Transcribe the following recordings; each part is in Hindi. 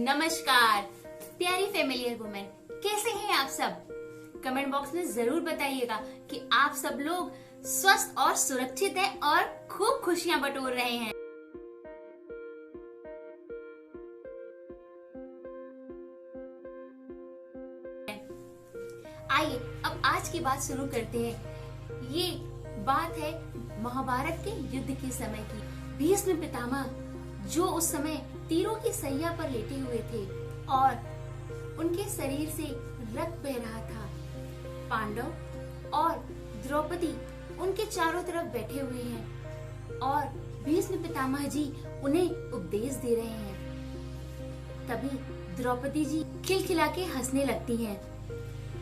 नमस्कार प्यारी फेमिलियर वुमेन, कैसे हैं आप सब। कमेंट बॉक्स में जरूर बताइएगा कि आप सब लोग स्वस्थ और सुरक्षित हैं और खूब खुशियां बटोर रहे हैं। आइए अब आज की बात शुरू करते हैं। ये बात है महाभारत के युद्ध के समय की। भीष्म पितामह जो उस समय तीरों की सैया पर लेटे हुए थे और उनके शरीर से रक्त बह रहा था। पांडव और द्रौपदी उनके चारों तरफ बैठे हुए हैं और भीष्म पितामह जी उन्हें उपदेश दे रहे हैं। तभी द्रौपदी जी खिलखिला के हंसने लगती हैं।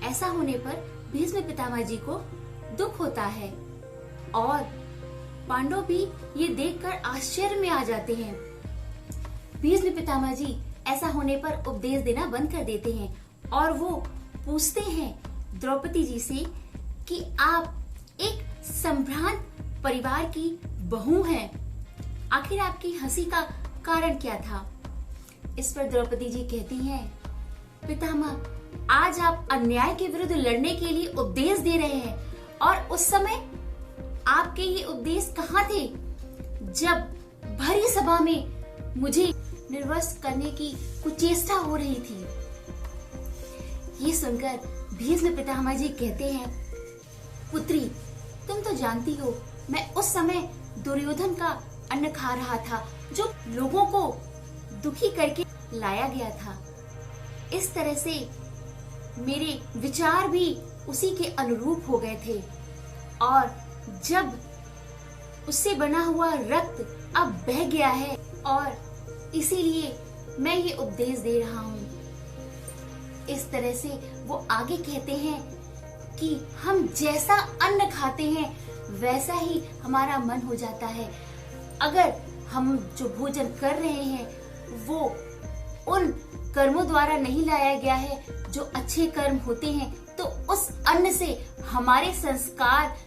ऐसा होने पर भीष्म पितामह जी को दुख होता है और पांडव भी ये देखकर आश्चर्य में आ जाते हैं। भीष्म पितामह जी ऐसा होने पर उपदेश देना बंद कर देते हैं और वो पूछते हैं द्रौपदी जी से कि आप एक संभ्रांत परिवार की बहू हैं, आखिर आपकी हंसी का कारण क्या था। इस पर द्रौपदी जी कहती हैं, पितामह आज आप अन्याय के विरुद्ध लड़ने के लिए उपदेश दे रहे हैं और उस समय आपके ये उपदेश कहाँ थे जब भरी सभा में मुझे निर्वस्त्र करने की कुचेष्टा हो रही थी। ये सुनकर भीष्म पितामह जी कहते हैं, पुत्री तुम तो जानती हो मैं उस समय दुर्योधन का अन्न खा रहा था जो लोगों को दुखी करके लाया गया था। इस तरह से मेरे विचार भी उसी के अनुरूप हो गए थे और जब उससे बना हुआ रक्त अब बह गया है और इसीलिए मैं ये उपदेश दे रहा हूँ। इस तरह से वो आगे कहते हैं कि हम जैसा अन्न खाते हैं वैसा ही हमारा मन हो जाता है। अगर हम जो भोजन कर रहे हैं वो उन कर्मों द्वारा नहीं लाया गया है जो अच्छे कर्म होते हैं, तो उस अन्न से हमारे संस्कार,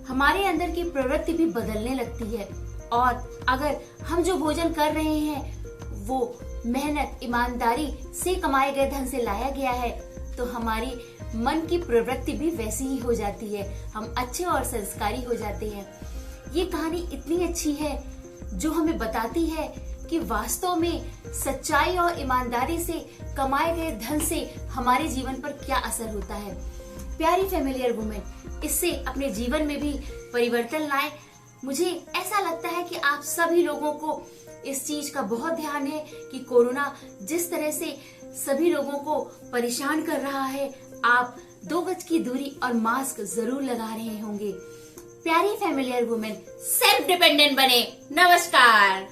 हमारे अंदर की प्रवृत्ति भी बदलने लगती है। और अगर हम जो भोजन कर रहे हैं वो मेहनत, ईमानदारी से कमाए गए धन से लाया गया है, तो हमारी मन की प्रवृत्ति भी वैसी ही हो जाती है। हम अच्छे और संस्कारी हो जाते हैं। ये कहानी इतनी अच्छी है जो हमें बताती है कि वास्तव में सच्चाई और ईमानदारी से कमाए गए धन से हमारे जीवन पर क्या असर होता है। प्यारी फेमिलियर वुमेन, इससे अपने जीवन में भी परिवर्तन लाएं। मुझे ऐसा लगता है कि आप सभी लोगों को इस चीज का बहुत ध्यान है कि कोरोना जिस तरह से सभी लोगों को परेशान कर रहा है, आप 2 गज की दूरी और मास्क जरूर लगा रहे होंगे। प्यारी फेमिलियर वुमेन, सेल्फ डिपेंडेंट बने। नमस्कार।